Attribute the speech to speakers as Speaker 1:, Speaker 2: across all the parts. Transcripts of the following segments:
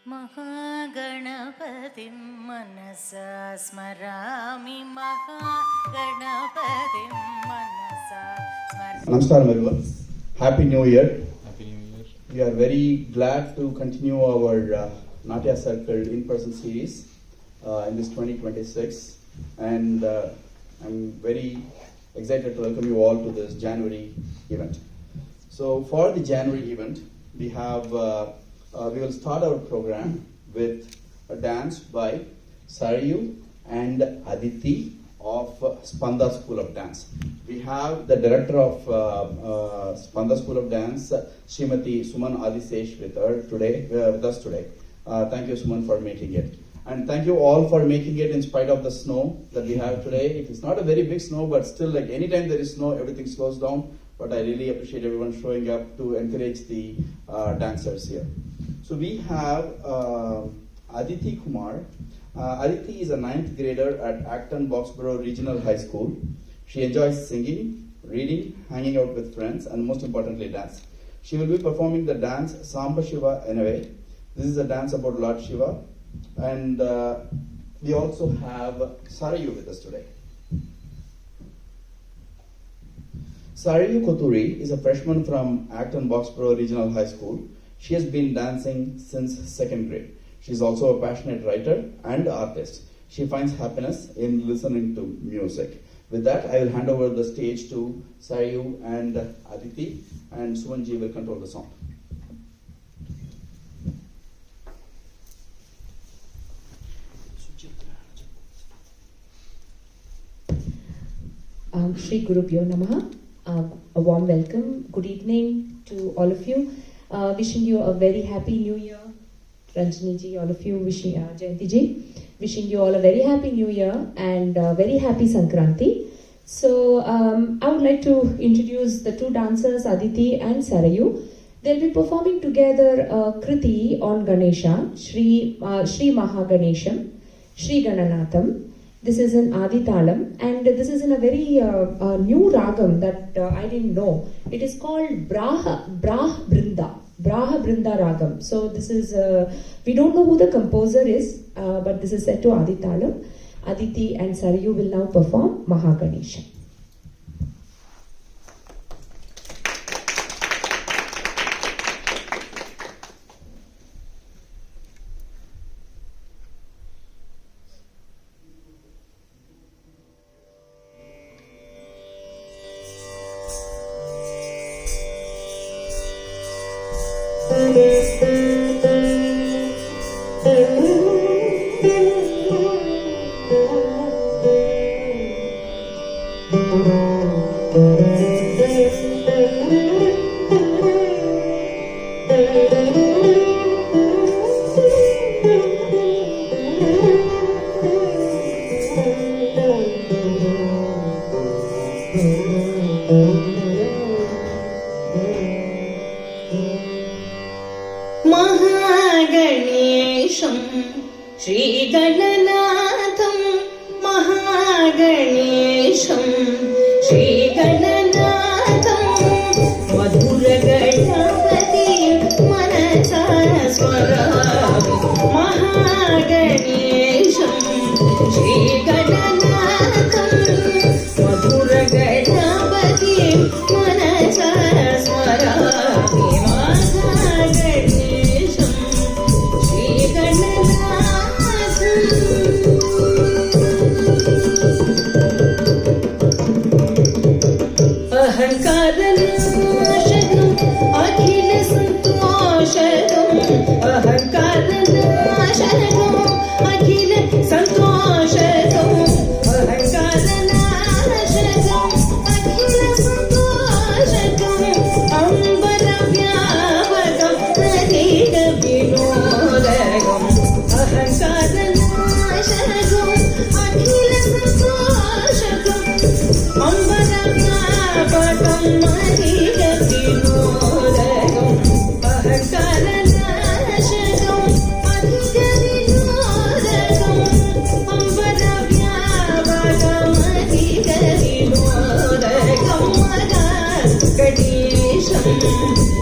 Speaker 1: महागणपतिं मनसा स्मरामि महागणपतिं मनसा स्मरामि.
Speaker 2: Namaskaram everyone. Happy New Year.
Speaker 3: Happy New Year.
Speaker 2: We are very glad to continue our Natya Circle in-person series in this 2026, and I'm very excited to welcome you all to this January event. So for the January event, we will start our program with a dance by Sarayu and Aditi of Spanda School of Dance. We have the director of Spanda School of Dance, Srimati Suman Adisesh, with us today. Thank you, Suman, for making it. And thank you all for making it in spite of the snow that we have today. It is not a very big snow, but still, like anytime there is snow, everything slows down. But I really appreciate everyone showing up to encourage the dancers here. So we have Aditi Kumar. Aditi is a 9th grader at Acton Boxborough Regional High School. She enjoys singing, reading, hanging out with friends, and most importantly, dance. She will be performing the dance Samba Shiva Enave. This is a dance about Lord Shiva. And we also have Sarayu with us today. Sarayu Koturi is a freshman from Acton Boxborough Regional High School. She has been dancing since 2nd grade. She is also a passionate writer and artist. She finds happiness in listening to music. With that, I will hand over the stage to Sarayu and Aditi, and Sumanji will control the song.
Speaker 4: Shri Gurubhyo Namaha. A warm welcome. Good evening to all of you. Wishing you a very happy new year. Ranjani ji, all of you wishing, Jayanti ji, wishing you all a very happy new year and very happy Sankranti. So I would like to introduce the two dancers, Aditi and Sarayu. They'll be performing together Kriti on Ganesha, Shri Mahaganesham, Shri Gananatham. This is in Aditalam, and this is in a very new ragam that I didn't know. It is called Braha Brinda Ragam. So this is, we don't know who the composer is, but this is set to Aditalam. Aditi and Sarayu will now perform Mahaganesha.
Speaker 1: महागणेशं श्रीगणनाथं महागणेशं श्रीगणनाथं मधुरगणपति मनसा स्मरामि महागणेशं श्रीगणनाथं मधुरगणपति मनसा स्मरामि महागणेशं अहंकारनाशकम् अखिल संतोषकम् अहंकारनाशकम् अखिल संतोषकम् अहंकारनाशकम् अखिल संतोषकम् अम्बरव्यापकम् अनेक विनोदकम् अहंकारनाशकम् अखिल संतोषकम् अम्बरव्यापकम् अनेक विनोदकम् अहंकारनाशकम् अनेक विनोदकम् अम्बरव्यापकम् अनेक विनोदकम् गणेशं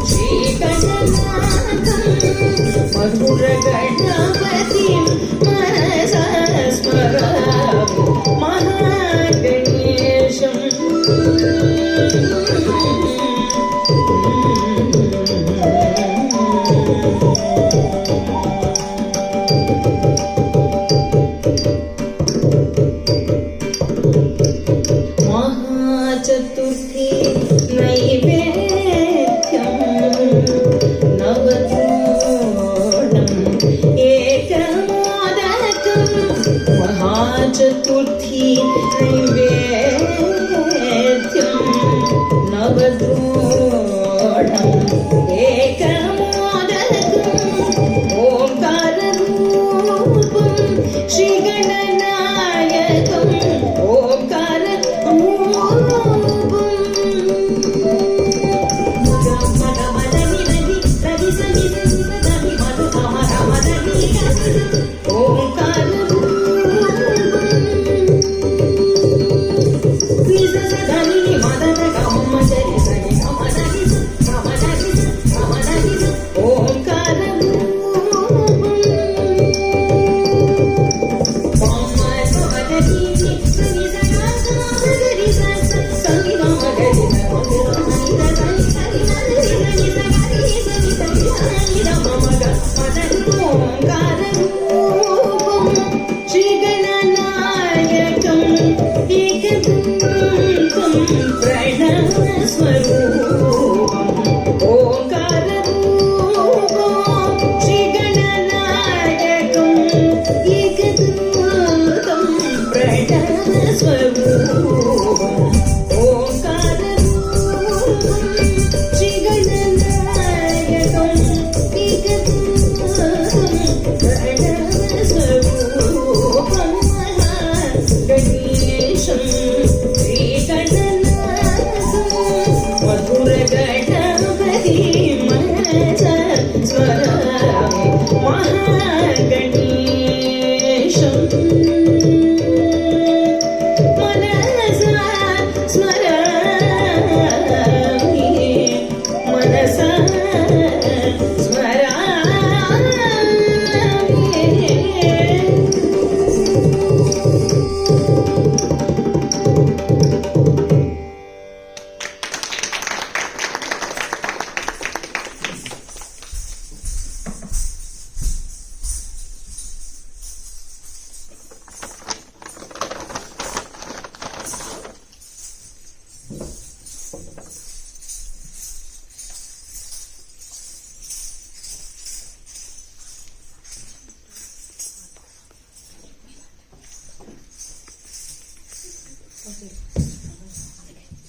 Speaker 1: श्रीगणनाथं मधुरगण एकमोदकं महाचतुर्थी नैवेद्यं नवद्रोढम् एकमोदकम् ओंकाररूपं श्रीगणनायकम्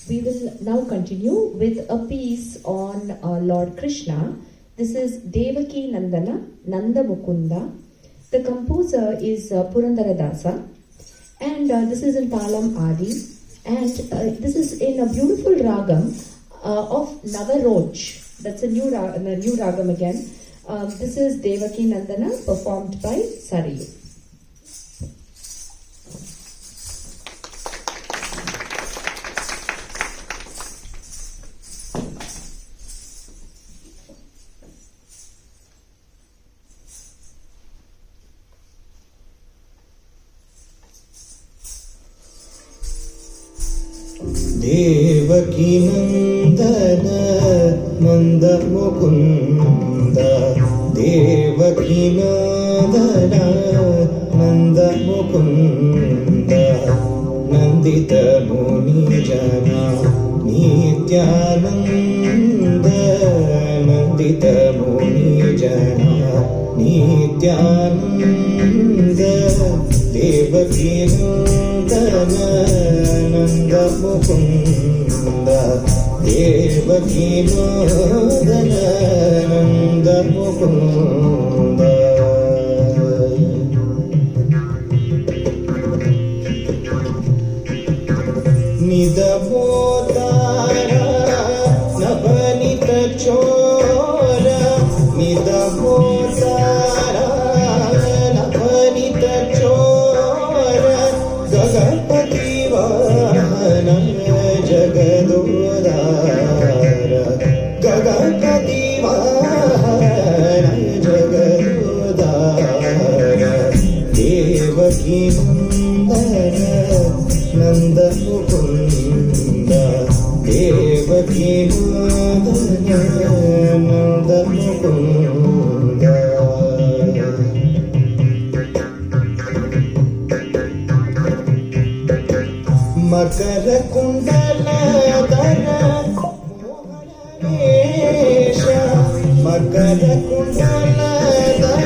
Speaker 4: We will now continue with a piece on Lord Krishna. This is Devaki Nandana, Nanda Mukunda. The composer is Purandara Dasa, and this is in Talam Adi, and this is in a beautiful ragam of Navaroj. That's a new ragam again. This is Devaki Nandana performed by Sarayu.
Speaker 3: Devaki नंदन नंद मुकुंद देवकी नंदन नंद मुकुंद नंदित मुनि जना नित्यानंद नंदित मुनि जना नित्यानंद देवकी नंदन नंद मुकुंद देवकी नंदन नंद मुकुंद निदमोदारा नवनीत चोर निदमोदारा नवनीत चोर गगनपति वाहन जगदोदार गगनपति वाहन जगदोदार देवकी नंदन नंद मुकुंद देवकी नंदन नंद मुकुंद मकर कुंडलधर मोहन वेश मकर कुंडलधर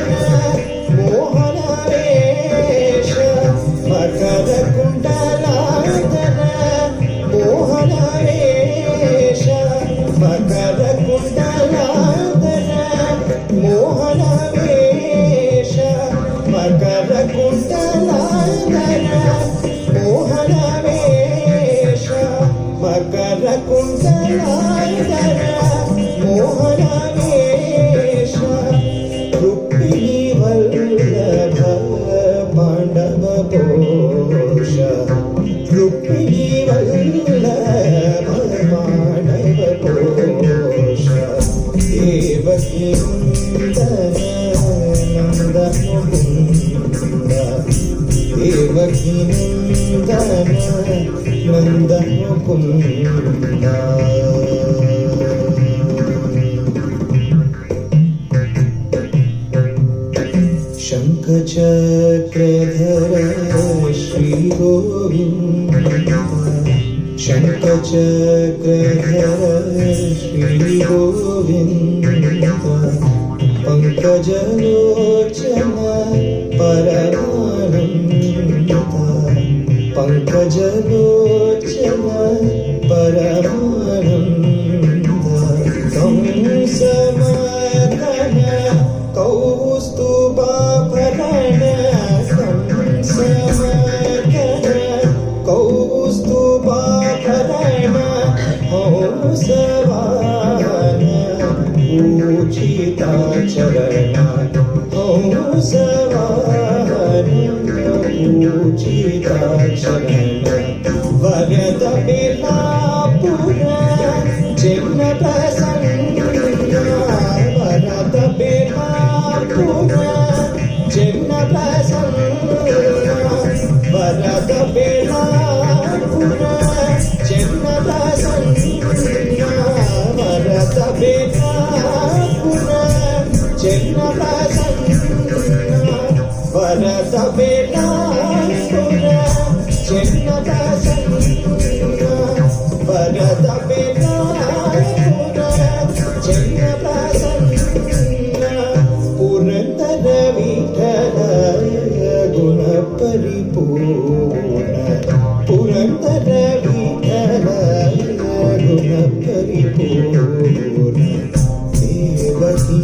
Speaker 3: ನಂದನ ನಂದ ಮುಕುಂದ ಶಂಖಚಕ್ರಧರ ಶ್ರೀ ಗೋವಿಂದ ಶಂಖಚಕ್ರಧರ ಶ್ರೀ ಗೋವಿಂದ ಪಂಕಜಲೋಚನ ಪರಮಾನಂದ ಪಂಕಜಲೋಚನ ಪರಮಾನಂದ ಕಂಸಮರ್ದನ ಕೌಸ್ತುಭಾಭರಣ ಕಂಸಮರ್ದನ ಕೌಸ್ತುಭಾಭರಣ ಹಂಸವಾಹನ पूजिताचरण हंसवाहन पूजिताचरण वरद बेलापुर चिन्ह प्रसन्न वरद बेलापुर चिन्ह प्रसन्न वरद बेलापुर चिन्ह प्रसन्न वरद बेलापुर चिन्ह प्रसन्न वरद बेलापुर चिन्ह प्रसन्न वरद बेलापुर चिन्ह प्रसन्न पुरंदर विठल गुण परिपूर्ण पुरंदर विठल गुण परिपूर्ण देवकी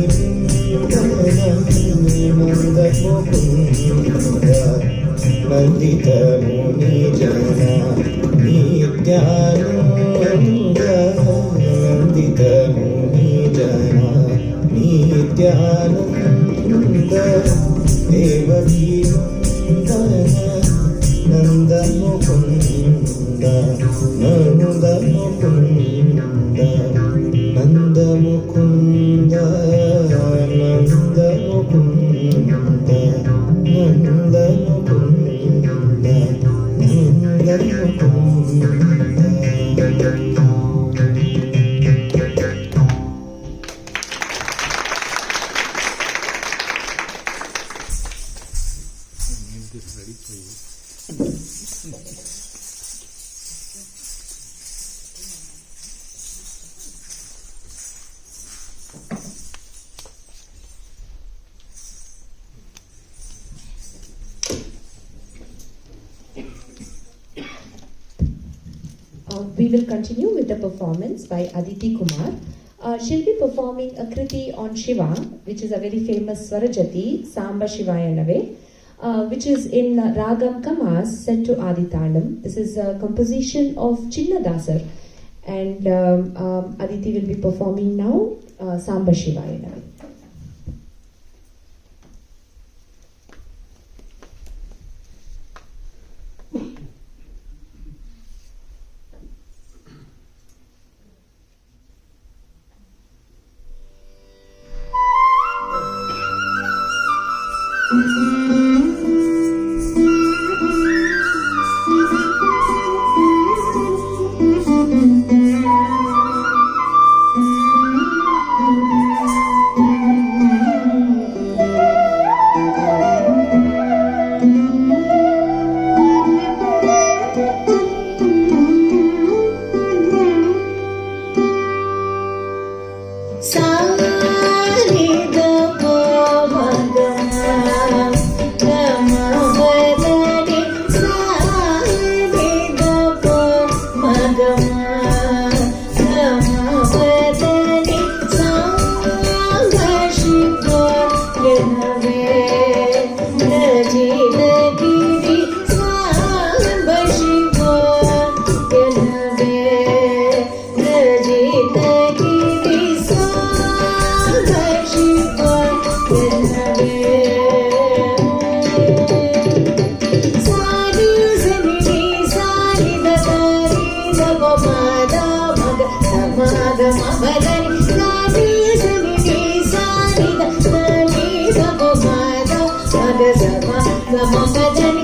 Speaker 3: नंद मुकुंद नंदित मुनि जना नित्यानंद नंदित मुनि जना नित्यानंद देवकी नंद मुकुंद नंद मुकुंद नंद मुकुंद नंद मुकुंद नंद मुकुंद नंद Mukund
Speaker 4: We will continue with the performance by Aditi Kumar. She'll be performing a kriti on Shiva, which is a very famous Swarajati, Samba Shivaya Nave, which is in Ragam Kamas set to Aditalam. This is a composition of Chinna Dasar, and Aditi will be performing now Samba Shivaya Nave.
Speaker 1: Gama Padani,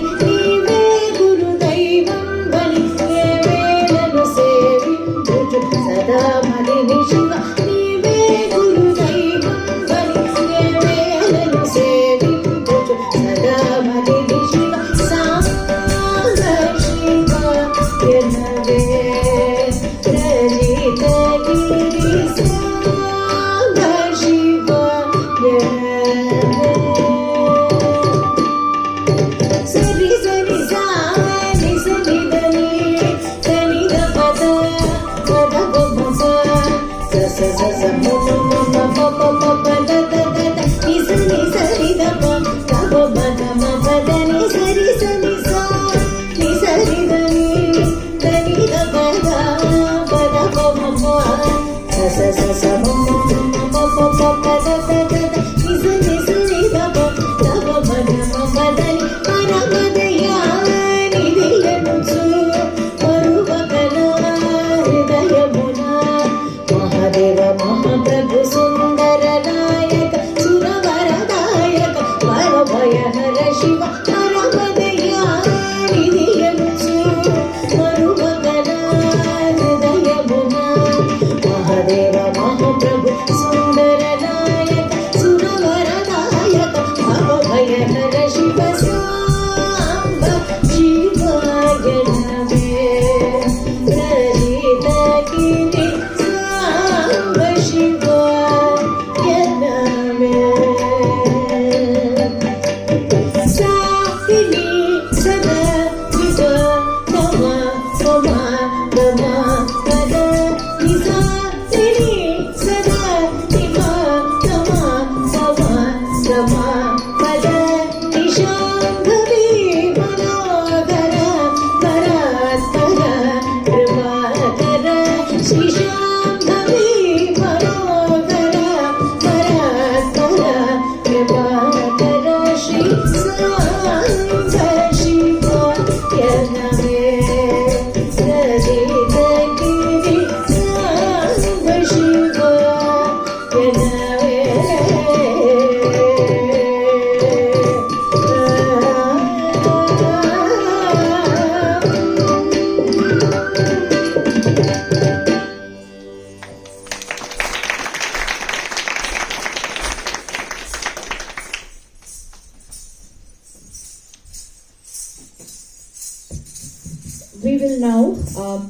Speaker 4: we will now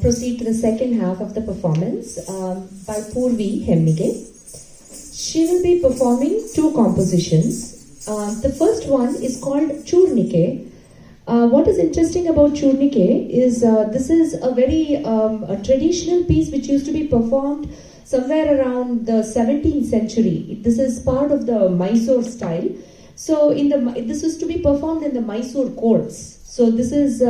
Speaker 4: proceed to the second half of the performance by Purvi Hemmige. She will be performing two compositions. The first one is called Churnike. What is interesting about Churnike is this is a very a traditional piece which used to be performed somewhere around the 17th century. This is part of the Mysore style. So this is to be performed in the Mysore courts. So this is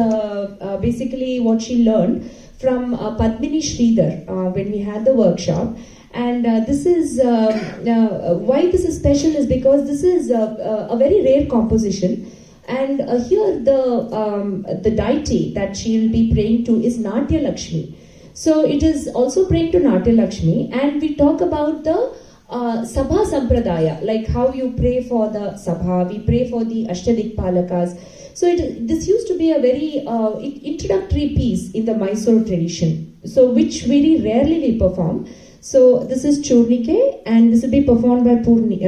Speaker 4: basically what she learned from Padmini Sridhar when we had the workshop. And this is why this is special is because this is a very rare composition. And here the deity that she will be praying to is Natya Lakshmi. So it is also praying to Natya Lakshmi, and we talk about the Sabha Sampradaya, like how you pray for the Sabha, we pray for the Ashtadikpalakas. So this used to be a very introductory piece in the Mysore tradition, so which very rarely we perform. So this is Churnike, and this will be performed by Purvi.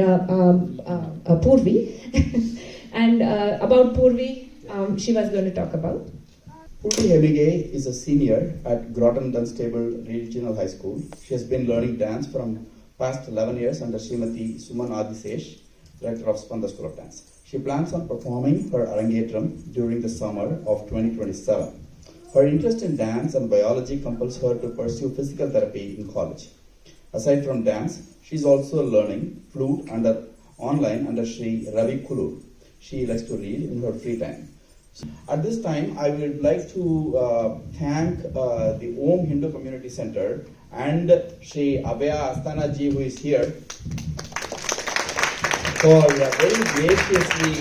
Speaker 4: And about Purvi, Shiva is going to talk about.
Speaker 2: Purvi Hemmige is a senior at Groton Dunstable Regional High School. She has been learning dance from past 11 years under Srimati Suman Adisesh, Director of Spanda School of Dance. She plans on performing her Arangetram during the summer of 2027. Her interest in dance and biology compels her to pursue physical therapy in college. Aside from dance, she is also learning flute online under Sri Ravi Kulur. She likes to read in her free time. At this time, I would like to thank the Om Hindu Community Center and Sri Abhaya Asthana ji, who is here, for very graciously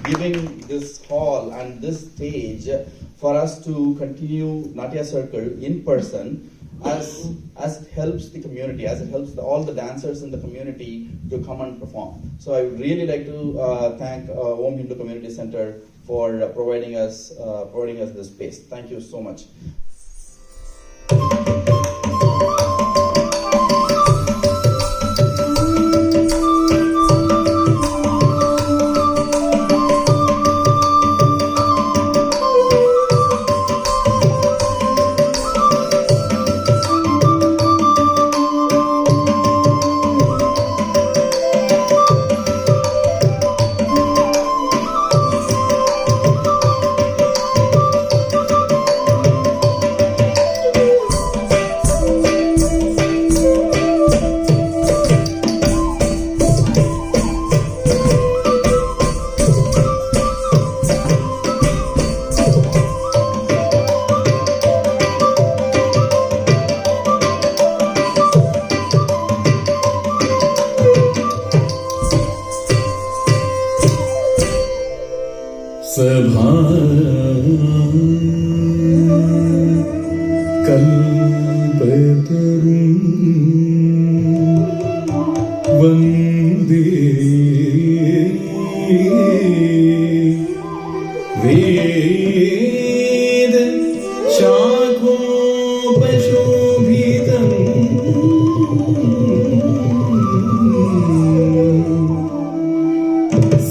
Speaker 2: giving this hall and this stage for us to continue Natya Circle in person, as it helps the community, as it helps all the dancers in the community to come and perform. So I would really like to thank Om Hindu Community Center for providing us this space. Thank you so much.
Speaker 3: सभा कल्पतरुं वन्दे वेद शाखोपशोभितम्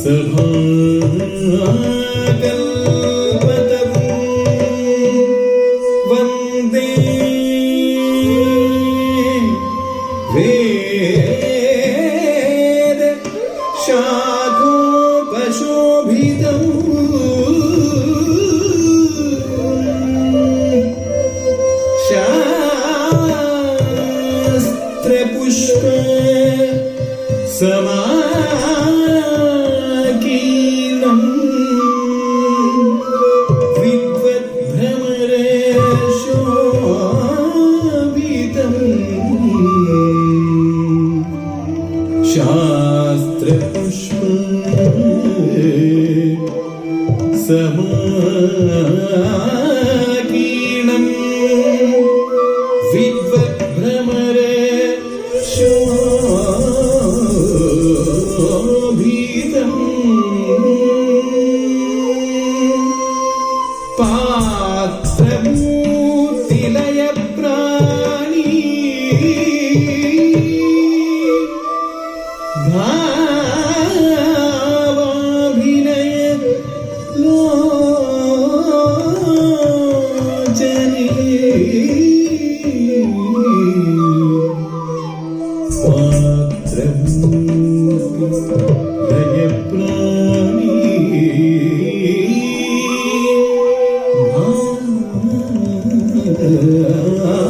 Speaker 3: सभा समाकीर्णं विद्वद्भ्रमरे शोभितं शास्त्रपुष्पे समाकीर्णं विद्वद्भ्रमरे शोभितं पात्रमूर्तिलयप्राणी भावाभिनय लोल ಲಯಪ್ರಾಣಿ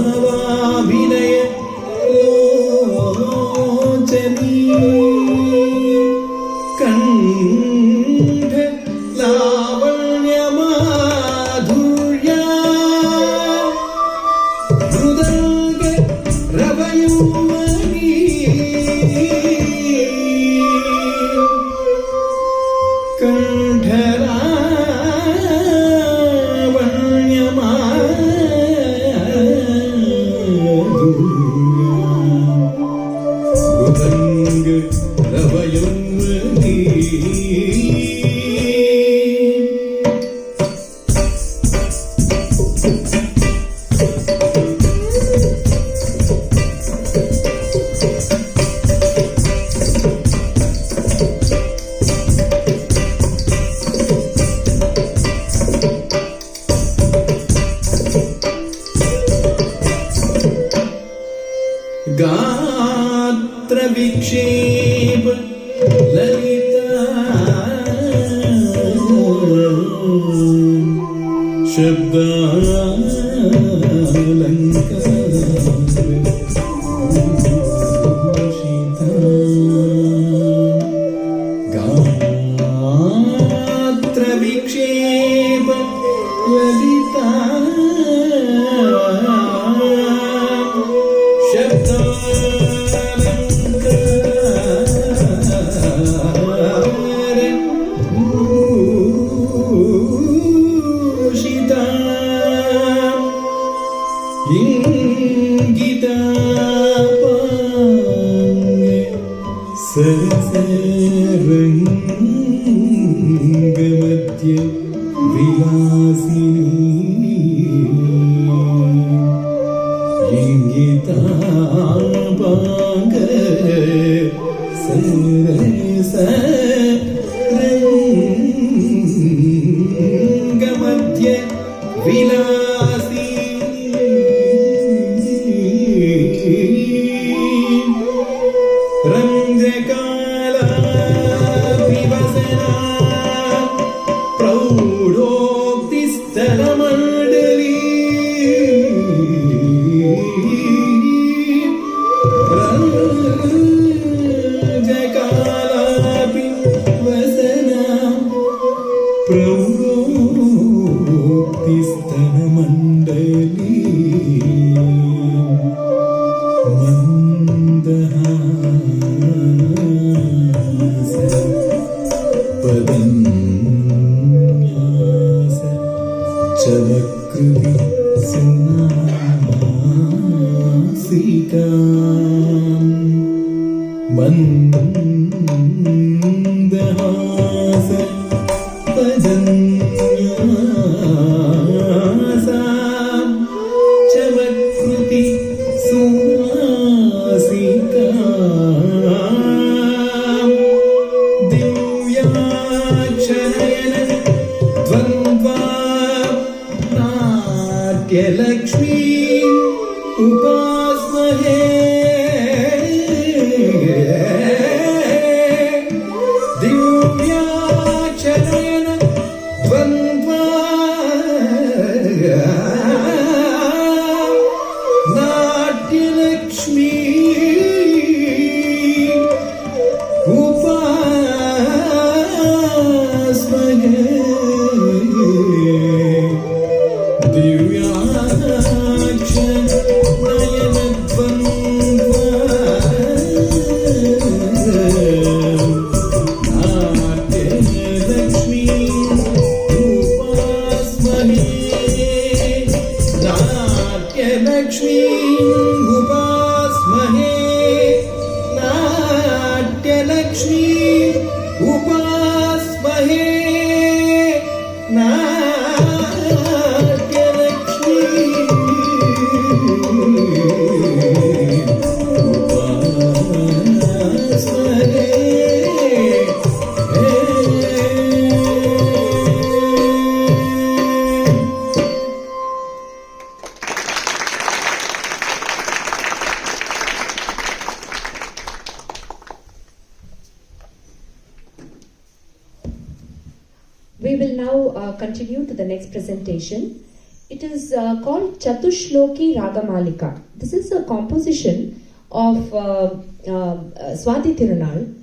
Speaker 3: ಭಾವಾಭಿನಯ ಲೋಚನೀ ಕಂಠ ಲಾವಣ್ಯ ಮಾಧುರ್ಯ ಮೃದಂಗ ರವಯುವನಿ ಕಂಠ ಲಾವಣ್ಯ ಮಾಧುರ್ಯ ಮೃದಂಗ ರವಯುವನಿ गात्र विक्षेप ललिता गात्र विक्षेप ललिता भूषिता इंगिता सरसरंगमध्य विलासिनी इंगितापांग सरसरंगमध्य विलासिनी रंध्रकालाभिवसना प्रौढोक्तिस्तरमण्डली रंध्रकालाभिवसना प्रौढोक्तिस्तरमण्डली मंदहास पदन्यास चलकृति सुनासिका मंदहास पदन्यास चलकृति सुनासिका दिव्याक्षनयन द्वन्द्वा नाट्यलक्ष्मी उपास्महे दिव्याक्षनयन द्वन्द्वा नाट्यलक्ष्मी उपास्महे दिव्याक्ष नयन द्वन्द्वा नाट्यलक्ष्मी उपास्महे नाट्यलक्ष्मी उपास्महे नाट्यलक्ष्मी उपास्महे
Speaker 4: We will now continue to the next presentation. It is called Chatushloki Ragamalika. This is a composition of Swati Tirunal.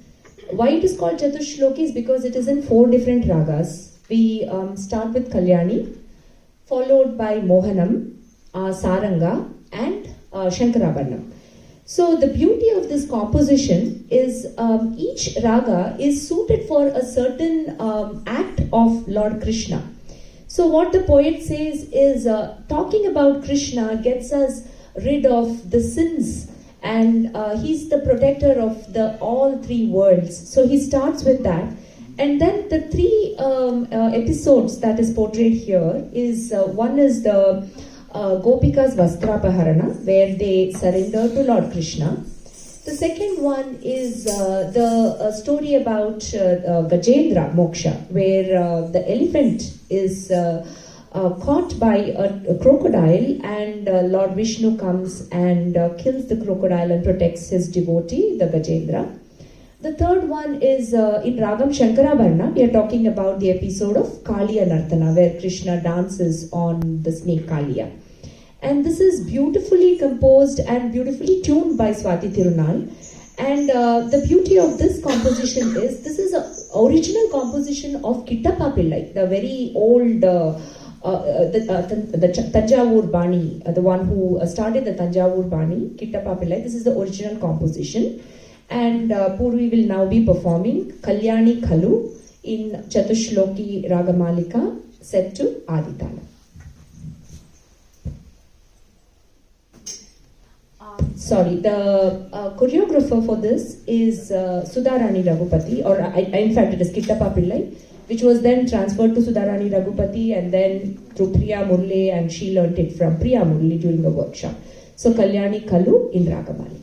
Speaker 4: Why it is called Chatushloki is because it is in 4 different ragas. We start with Kalyani, followed by Mohanam, Saranga, and Shankarabharanam. So the beauty of this composition is each raga is suited for a certain act of Lord Krishna. So what the poet says is talking about Krishna gets us rid of the sins, and he's the protector of the all 3 worlds. So he starts with that, and then the 3 episodes that is portrayed here is one is the Gopika's Vastrapaharana, where they surrender to Lord Krishna. The second one is the story about Gajendra Moksha, where the elephant is caught by a crocodile, and Lord Vishnu comes and kills the crocodile and protects his devotee, the Gajendra. The third one is in Ragam Shankarabharana. We are talking about the episode of Kaliya Nartana, where Krishna dances on the snake Kaliya. And this is beautifully composed and beautifully tuned by Swati Tirunal. And the beauty of this composition is, this is an original composition of Kittappa Pillai, the very old the Tanjavur Bani, the one who started the Tanjavur Bani, Kittappa Pillai. This is the original composition. And Purvi will now be performing Kalyani Khalu in Chatushloki Ragamalika, set to Aditala. Sorry, the choreographer for this is Sudharani Raghupati, or in fact it is Kittappa Pillai, which was then transferred to Sudharani Raghupati, and then through Priya Murli, and she learnt it from Priya Murli during a workshop. So Kalyani Khalu in Ragamalika.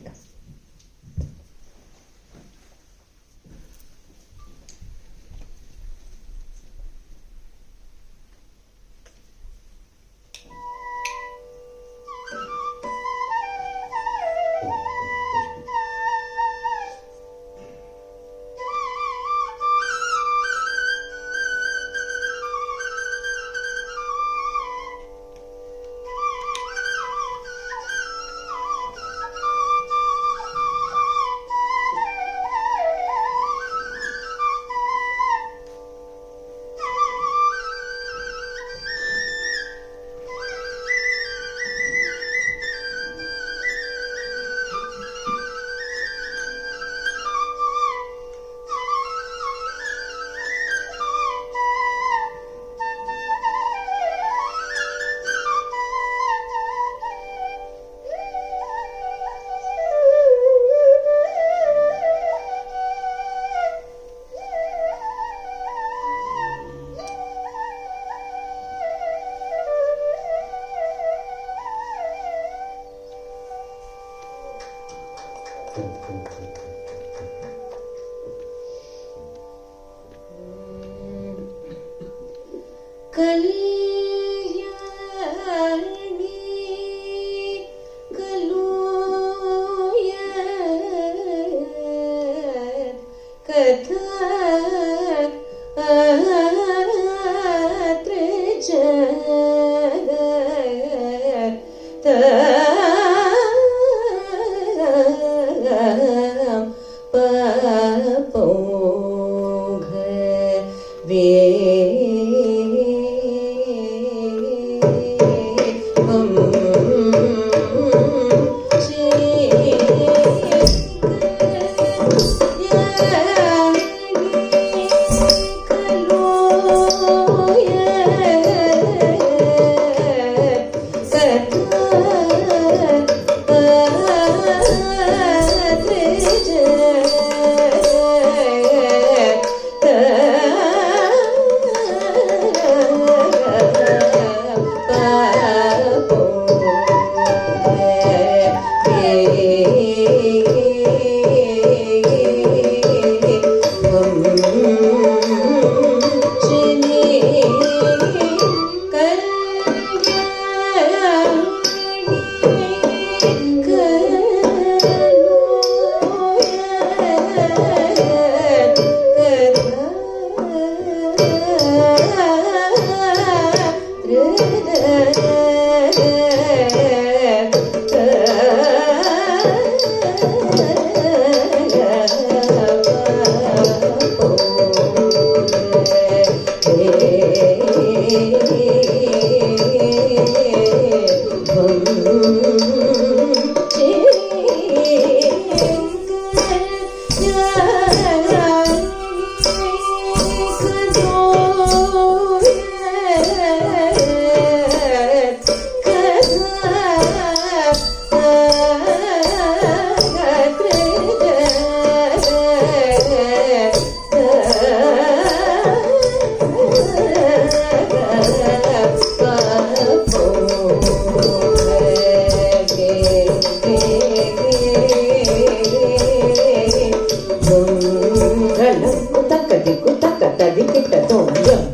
Speaker 5: விக்கிட்ட தோன்றும்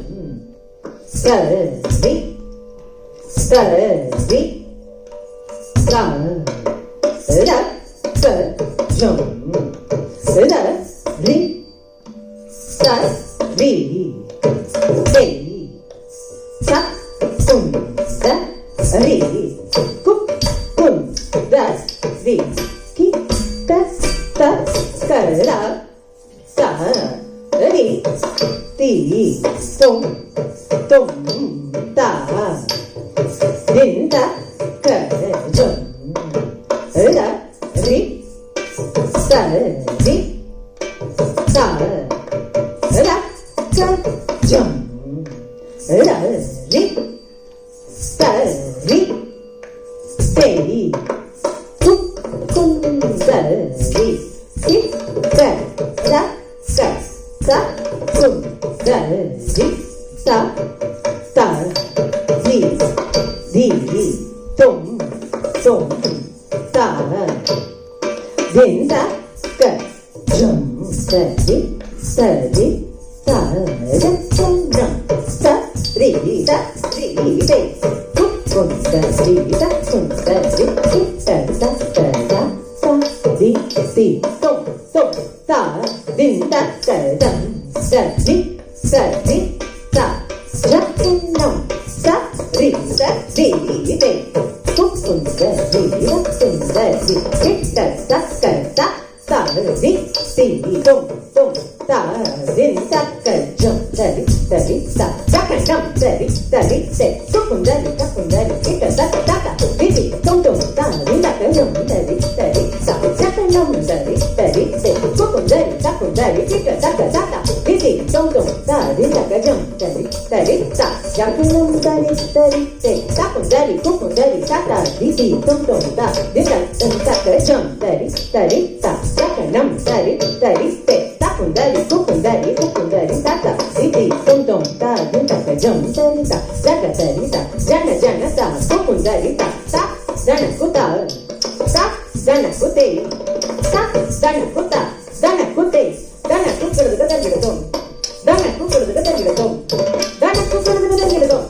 Speaker 5: கரி கரி ஜம் ரி சரி தெய் ச குந்த ரி குந்த ரி கி த த கரா த ரி தி தொம் தொம் தா திந்த கஜம் ர ரி ச ரி த ர கஜம் ர ரி த ரி தெய் துக் குந்த ரி கி த ர க த குந்த ரி த த ரி தி தொம் தொம் த திந்த க ஜம் சரி சரி த ர சந்திரம் ச ரி த ரி தே குந்த ரி த குந்த ரி கி த த த த த ரி தி தொம் தொம் த திந்த க தம் சரி சரி த ஜனம் ச ரி த ரி தே குந்த ரி த குந்த ரி கி த த க த த ரி தி தொம் தொம் த திந்த க ஜம் சரி சரி த ஜனம் சரி சரி தே குந்த ரி த குந்த ரி கி த த த த ரி தி தொம் தொம் த திந்த க ஜம் சரி சரி த ஜனம் சரி சரி தே குந்த ரி த குந்த ரி கி த த த த ரி தி தொம் தொம் த திந்த க ஜம் சரி சரி த ஜனம் சரி சரி தே குந்த ரி குந்த ரி த த ரி தி தொம் தொம் த திந்த க ஜம் சரி சரி த ஜனம் சரி சரி தே குந்த ரி குந்த ரி த த ரி தி தொம் தொம் த திந்த க ஜம் சரி த ஜக சரி த ஜன ஜன த குந்த ரி த த ஜன குத த ஜன குதே த ஜன குத ஜன குதே ஜன குக்கிறது கதங்கிடதோம் ஜன குக்கிறது கதங்கிடதோம் ஜன குக்கிறது கதங்கிடதோம்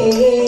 Speaker 5: Oh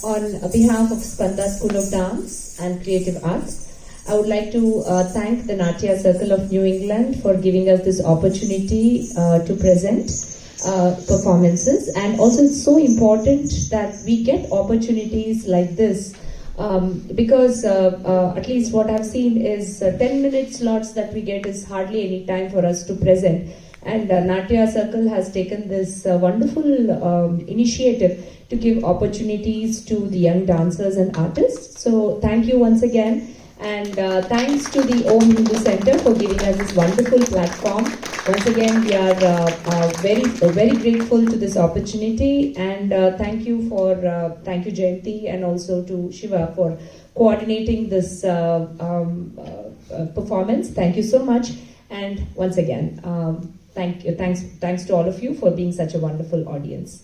Speaker 4: On behalf of Spanda School of Dance and Creative Arts, I would like to thank the Natya Circle of New England for giving us this opportunity to present performances. And also it's so important that we get opportunities like this because at least what I've seen is 10-minute slots that we get is hardly any time for us to present. And Natya Circle has taken this wonderful initiative to give opportunities to the young dancers and artists. So thank you once again, and thanks to the Om Hindu Center for giving us this wonderful platform. Once again, we are very grateful to this opportunity, and thank you Jayanti, and also to Shiva for coordinating this performance. Thank you so much, and once again, thanks to all of you for being such a wonderful audience.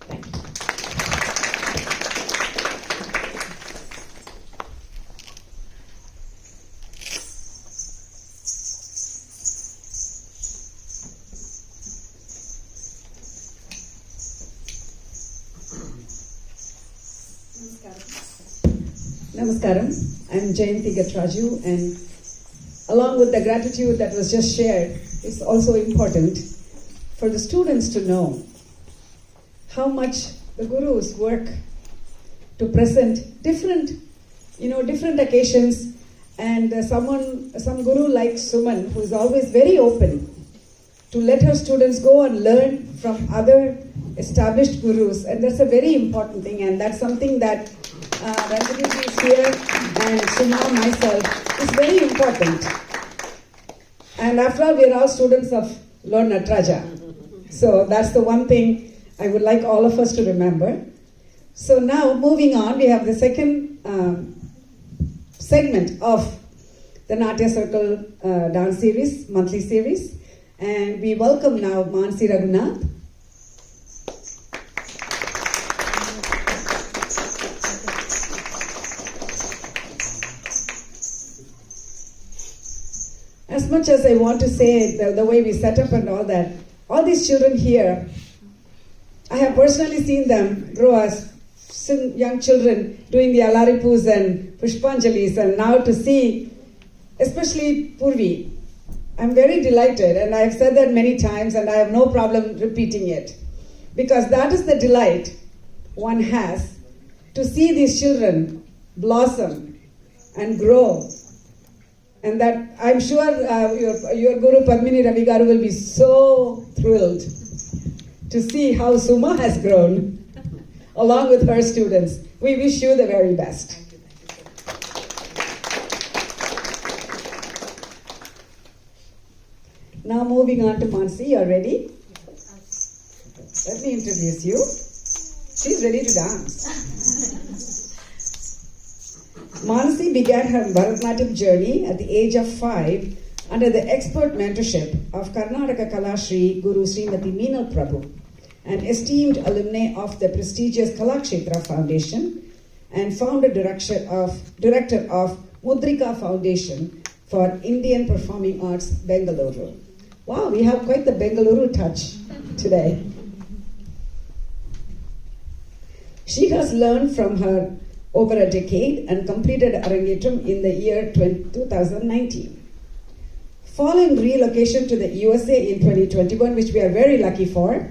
Speaker 4: Thank you.
Speaker 6: Namaskaram. I'm Jayanti Gatraju, and along with the gratitude that was just shared, it's also important for the students to know how much the gurus work to present different occasions. And some guru like Suman, who is always very open to let her students go and learn from other established gurus, and that's a very important thing, and that's something that Ranjini is here and Suma, myself, is very important. And after all, we are all students of Lord Nataraja. So that's the one thing I would like all of us to remember. So now, moving on, we have the second segment of the Natya Circle dance series, monthly series. And we welcome now Mansi Raghunath. As much as I want to say the way we set up and all that, all these children here, I have personally seen them grow as young children doing the Alaripus and Pushpanjalis, and now to see, especially Purvi, I'm very delighted, and I have said that many times and I have no problem repeating it, because that is the delight one has to see these children blossom and grow. And that I'm sure your Guru Padmini Ravi Garu will be so thrilled to see how Suma has grown along with her students. We wish you the very best. Now moving on to Mansi, you're ready? Let me introduce you. She's ready to dance. Manasi began her Bharatanatyam journey at the age of 5 under the expert mentorship of Karnataka Kalashri Guru Srimati Meenal Prabhu, an esteemed alumni of the prestigious Kalakshetra Foundation and founder director of Mudrika Foundation for Indian Performing Arts, Bengaluru. Wow, we have quite the Bengaluru touch today. She has learned from her over a decade and completed Arangetram in the year 2019. Following relocation to the USA in 2021, which we are very lucky for,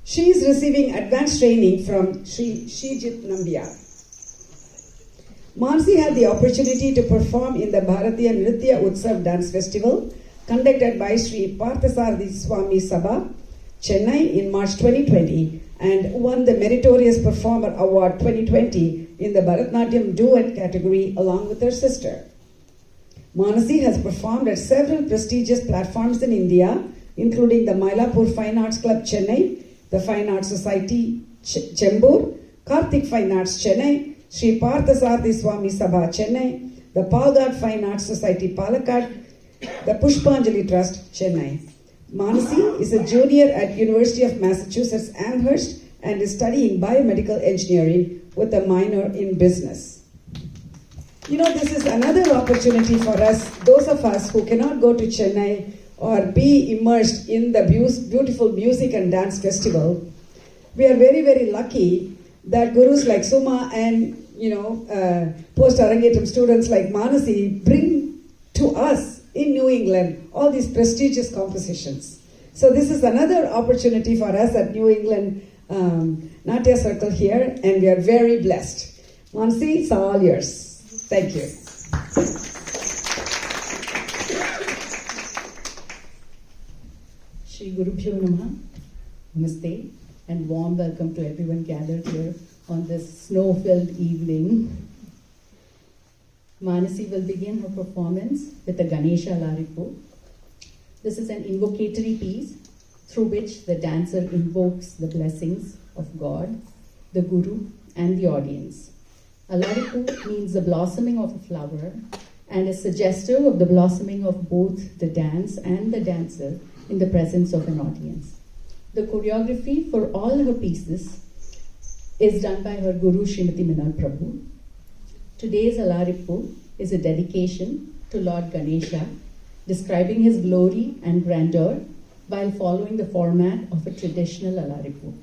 Speaker 6: she is receiving advanced training from Sri Shijit Nambiar. Manasi had the opportunity to perform in the Bharatiya Nritya Utsav Dance Festival conducted by Sri Parthasarathi Swami Sabha, Chennai in March 2020 and won the Meritorious Performer Award 2020 in the Bharatanatyam duet category along with her sister. Manasi has performed at several prestigious platforms in India, including the Mylapore Fine Arts Club Chennai, the Fine Arts Society Chembur, Karthik Fine Arts Chennai, Sri Parthasarathi Swami Sabha Chennai, the Palghat Fine Arts Society Palakkad, the Pushpanjali Trust Chennai. Manasi is a junior at University of Massachusetts Amherst and is studying biomedical engineering with a minor in business. You know, this is another opportunity for us, those of us who cannot go to Chennai or be immersed in the beautiful music and dance festival. We are very, very lucky that gurus like Suma and, post Arangetram students like Manasi bring to us in New England all these prestigious compositions. So this is another opportunity for us at New England Natya Circle here, and we are very blessed. Manasi, it's all yours. Thank you.
Speaker 7: Shri Guru Bhyo Namaha, Namaste, and warm welcome to everyone gathered here on this snow-filled evening. Manasi will begin her performance with a Ganesha Laripu. This is an invocatory piece through which the dancer invokes the blessings of God, the Guru, and the audience. Alaripu means the blossoming of a flower and is suggestive of the blossoming of both the dance and the dancer in the presence of an audience. The choreography for all her pieces is done by her Guru Srimati Meenal Prabhu. Today's Alaripu is a dedication to Lord Ganesha, describing his glory and grandeur while following the format of a traditional Alaripu.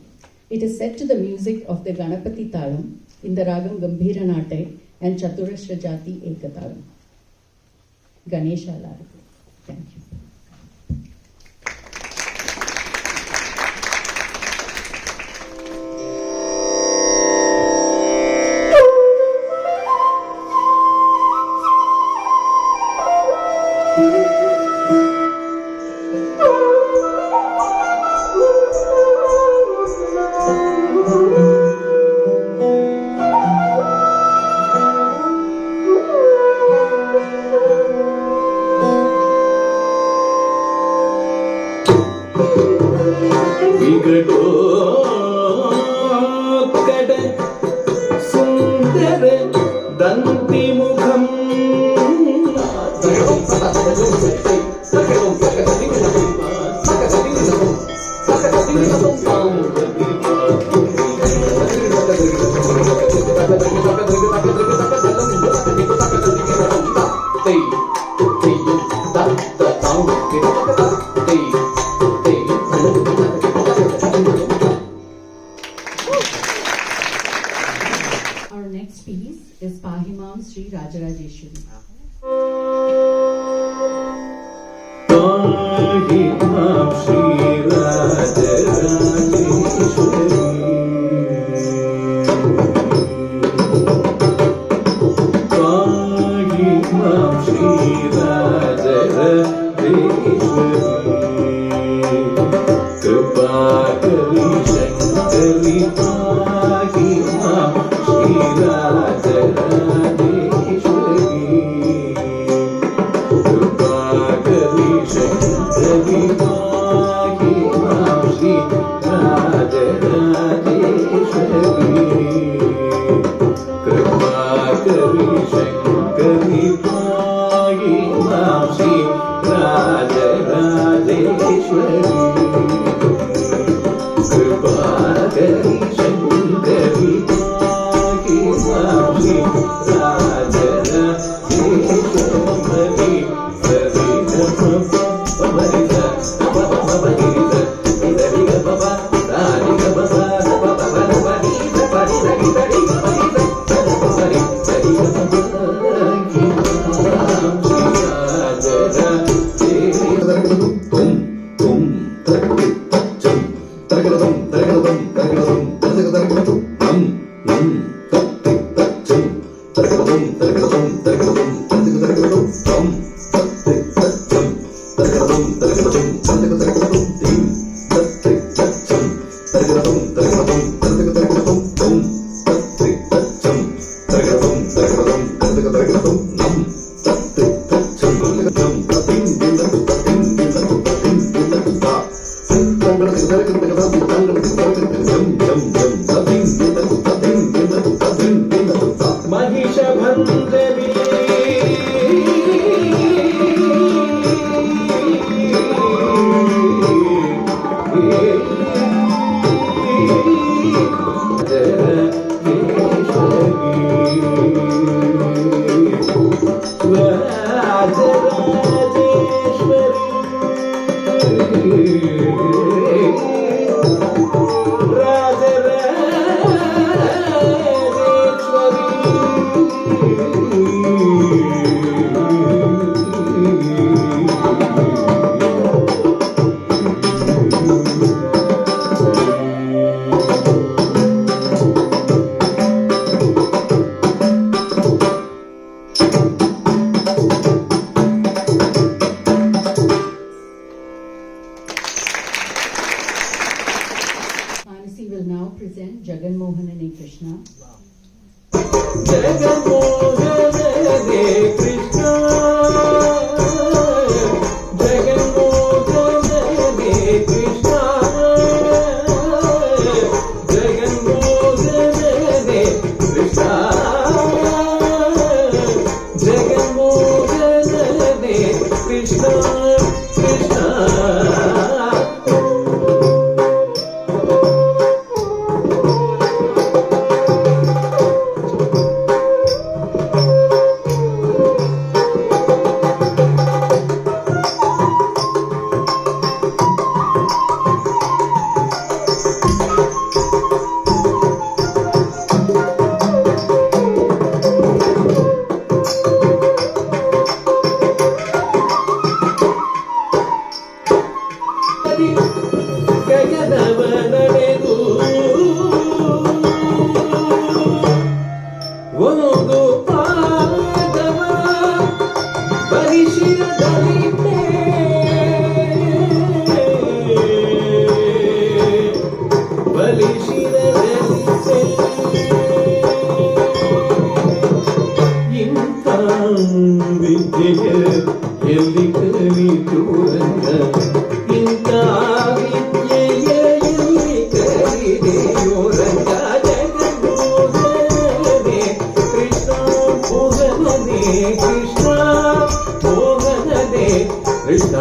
Speaker 7: It is set to the music of the Ganapati Talam in the Ragam Gambhira Nate and Chaturashra Jati Ekatalam. Ganesha Alaripu. Thank you. Our next piece is Pahimam Sri Rajarajeshwari.
Speaker 3: Pahimam Sri Rajarajeshwari. Pahimam Sri Rajarajeshwari. Kripakari Shankari Pahimam Sri Rajarajeshwari. Kripakari Shankari Pahimam Sri Rajarajeshwari. Kripakari करी पाहि मां श्री राजराजेश्वरी कृपा करी शंकरी पाहि मां श्री राजराजेश्वरी सरि
Speaker 7: Manasi will now present Jagan Mohan and Krishna.
Speaker 3: जगन्मोहने Krishna जगन्मोहने Krishna जगन्मोहने Krishna जगन्मोहने Krishna Krishna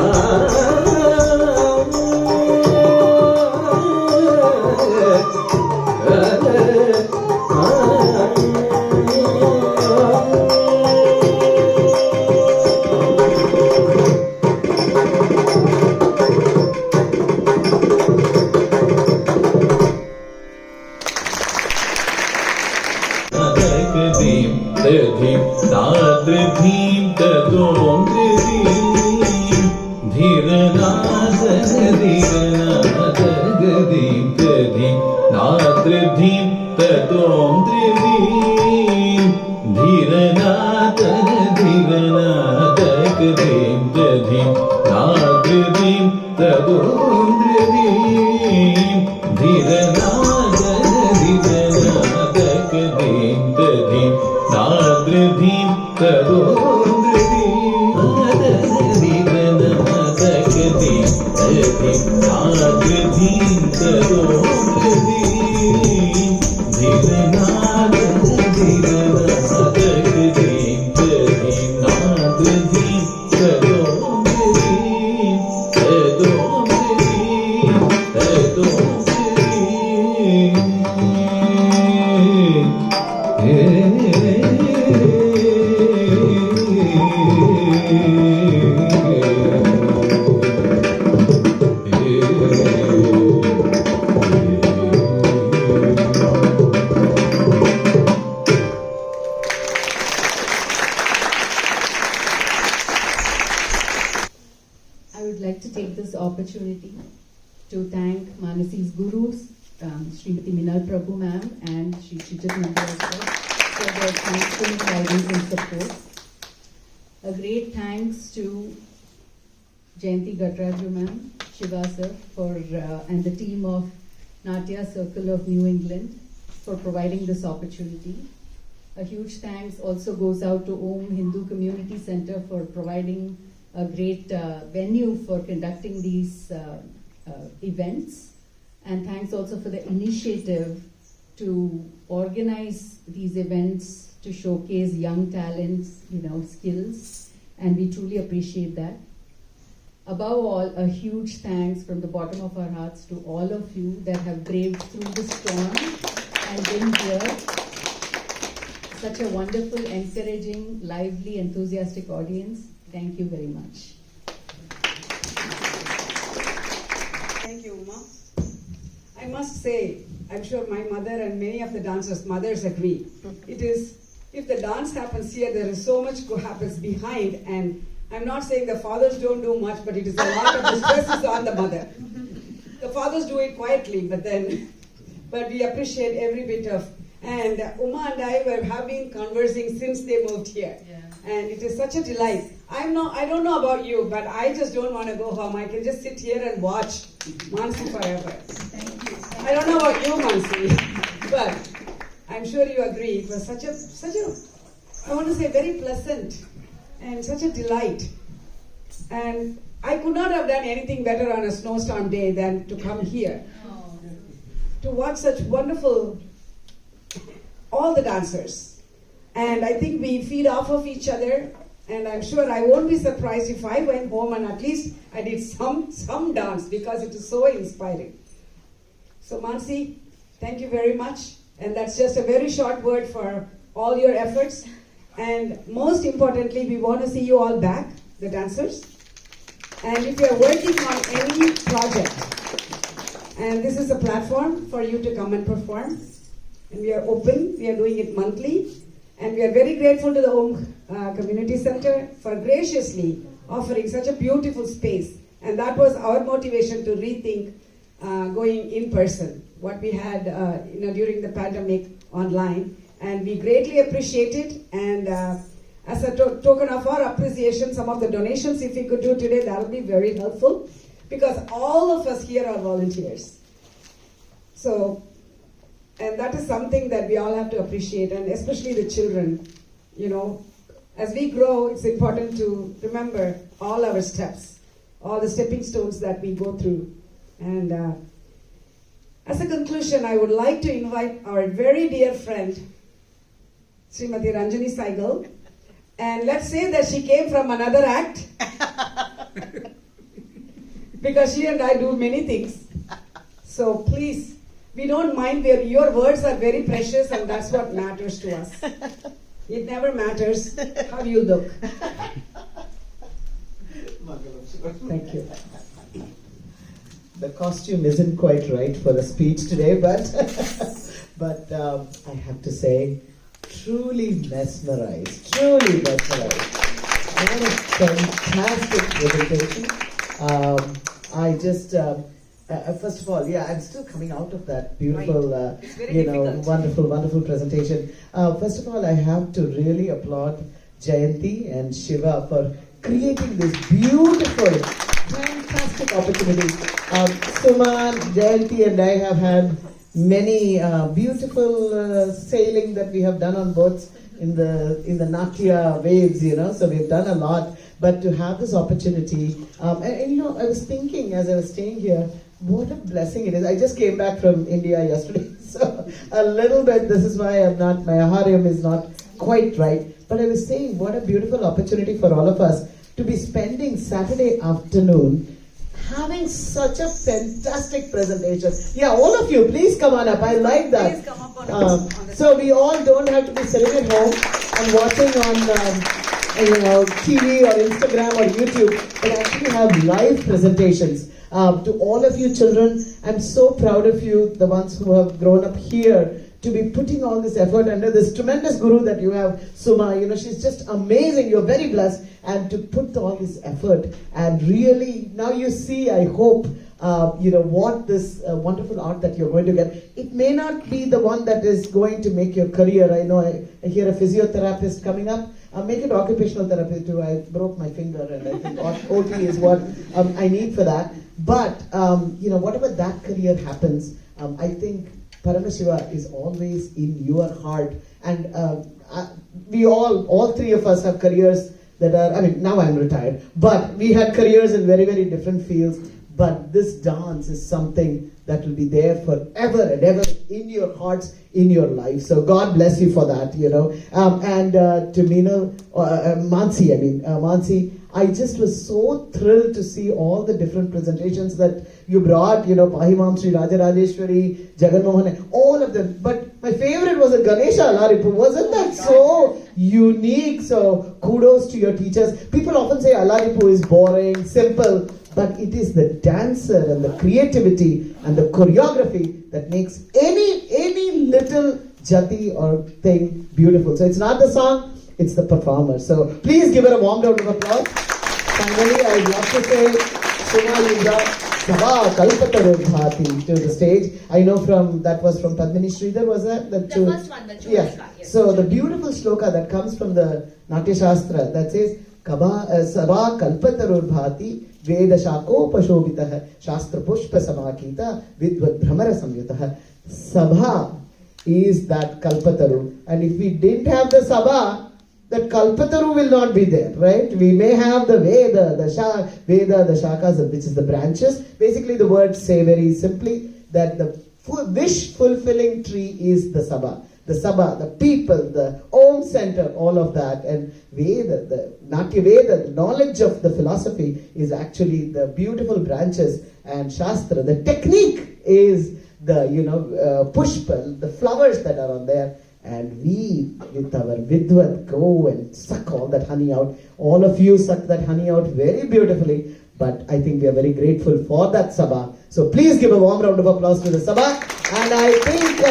Speaker 3: धीरनाद
Speaker 7: I would like to take this opportunity to thank Manasi's gurus, Srimati Minal Prabhu ma'am and Sri Chijat Nanda as well, for their constant guidance and support. A great thanks to Jayanti Gatraju ma'am, Shiva sir, and the team of Natya Circle of New England for providing this opportunity. A huge thanks also goes out to Om Hindu Community Center for providing a great venue for conducting these events. And thanks also for the initiative to organize these events to showcase young talents, skills, and we truly appreciate that. Above all, a huge thanks from the bottom of our hearts to all of you that have braved through the storm and been here. Such a wonderful, encouraging, lively, enthusiastic audience. Thank you very much.
Speaker 6: Thank you, Uma. I must say, I'm sure my mother and many of the dancers' mothers agree. It is, if the dance happens here, there is so much happens behind, and I'm not saying the fathers don't do much, but it is a lot of the stress is on the mother. The fathers do it quietly, but we appreciate every bit of. And Uma and I have been conversing since they moved here, and it is such a delight. I don't know about you, but I just don't want to go home. I can just sit here and watch Mansi forever. Thank you. I don't know about you, Mansi, but I'm sure you agree. It was such a, I want to say, very pleasant and such a delight. And I could not have done anything better on a snowstorm day than to come here to watch such wonderful, all the dancers. And I think we feed off of each other. And I'm sure I won't be surprised if I went home and at least I did some dance, because it is so inspiring. So Mansi, thank you very much. And that's just a very short word for all your efforts. And most importantly, we want to see you all back, the dancers. And if you're working on any project, and this is a platform for you to come and perform. And we are open, we are doing it monthly. And we are very grateful to the Om Community Center for graciously offering such a beautiful space. And that was our motivation to rethink going in person, what we had during the pandemic online. And we greatly appreciate it. And as a token of our appreciation, some of the donations, if we could do today, that would be very helpful. Because all of us here are volunteers. So, and that is something that we all have to appreciate, and especially the children. As we grow, it's important to remember all our steps, all the stepping stones that we go through. And as a conclusion, I would like to invite our very dear friend, Srimati Ranjani Saigal. And let's say that she came from another act, because she and I do many things. So please, we don't mind, your words are very precious, and that's what matters to us. It never matters how you look. Thank you.
Speaker 8: The costume isn't quite right for the speech today, but I have to say, truly mesmerized. What a fantastic presentation. I just, first of all, I'm still coming out of that beautiful, wonderful presentation. First of all, I have to really applaud Jayanti and Shiva for creating this beautiful, fantastic opportunity. Suman, Jayanti and I have had many beautiful sailing that we have done on boats in the Natya waves, so we've done a lot. But to have this opportunity, I was thinking as I was staying here, what a blessing it is. I just came back from India yesterday, so a little bit, this is why my aharyam is not quite right. But I was saying, what a beautiful opportunity for all of us to be spending Saturday afternoon having such a fantastic presentation. Yeah, all of you, please come on up. I like that.
Speaker 6: Please come up on
Speaker 8: So we all don't have to be sitting at home and watching on TV or Instagram or YouTube, but actually have live presentations. To all of you children, I'm so proud of you, the ones who have grown up here, to be putting all this effort under this tremendous guru that you have, Suma. She's just amazing. You're very blessed. And to put all this effort and really, now you see, I hope, what this wonderful art that you're going to get. It may not be the one that is going to make your career. I know I hear a physiotherapist coming up. Make it occupational therapy too. I broke my finger and I think OT is what I need for that. But, whatever that career happens, I think Paramashiva is always in your heart. And we all three of us have careers that are, now I'm retired, but we had careers in very, very different fields. But this dance is something that will be there forever and ever in your hearts, in your life. So God bless you for that, And to Mansi, I just was so thrilled to see all the different presentations that you brought, Pahimam Sri Rajarajeshwari, Jagan Mohan, all of them. But my favorite was a Ganesha Alaripu. Wasn't that so unique? So kudos to your teachers. People often say Alaripu is boring, simple. But it is the dancer and the creativity and the choreography that makes any little jati or thing beautiful. So it's not the song, it's the performer. So please give her a warm round of applause. Finally, I'd love to say Suma Yuga Sabha Kalpataru Bhati to the stage. I know that was from Padmini Sridhar, was that?
Speaker 4: The first one, the Chulika.
Speaker 8: Yes. So the beautiful shloka that comes from the Natya Shastra that says, Sabha Kalpatarur Bhati Veda Shakopashobitah Shastra Pushpa Samakita Vidvat Brahmara Samyutah. Sabha is that Kalpataru. And if we didn't have the Sabha, that Kalpataru will not be there, right? We may have the Veda, the Shakas, which is the branches. Basically, the words say very simply that the wish-fulfilling tree is the Sabha. The Sabha, the people, the Om center, all of that. And Veda, the Natya Veda, the knowledge of the philosophy is actually the beautiful branches. And Shastra, the technique is the, Pushpa, the flowers that are on there. And we, with our Vidvat, go and suck all that honey out. All of you suck that honey out very beautifully. But I think we are very grateful for that Sabha. So please give a warm round of applause to the Sabha. And I think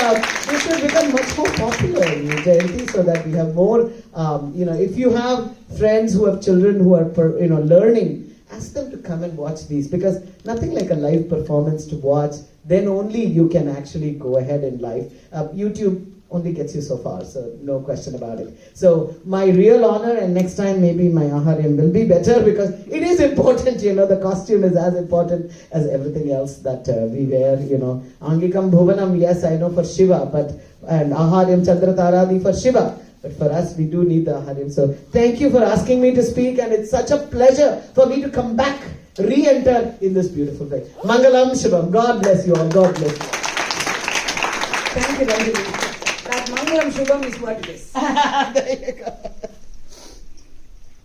Speaker 8: we should become much more popular in Jayanti so that we have more, if you have friends who have children who are, learning, ask them to come and watch these, because nothing like a live performance to watch, then only you can actually go ahead in life. YouTube only gets you so far, so no question about it. So my real honor, and next time maybe my aharyam will be better, because it is important, the costume is as important as everything else that we wear, Angikam Bhuvanam, yes, I know for Shiva, and aharyam Chandrataradi for Shiva. But for us, we do need the aharyam. So thank you for asking me to speak, and it's such a pleasure for me to come back, re-enter in this beautiful way. Mangalam Shivam. God bless you all. God bless you.
Speaker 6: Thank you, Ranjini. That Mangalam Shubham is what it is.
Speaker 8: There you go.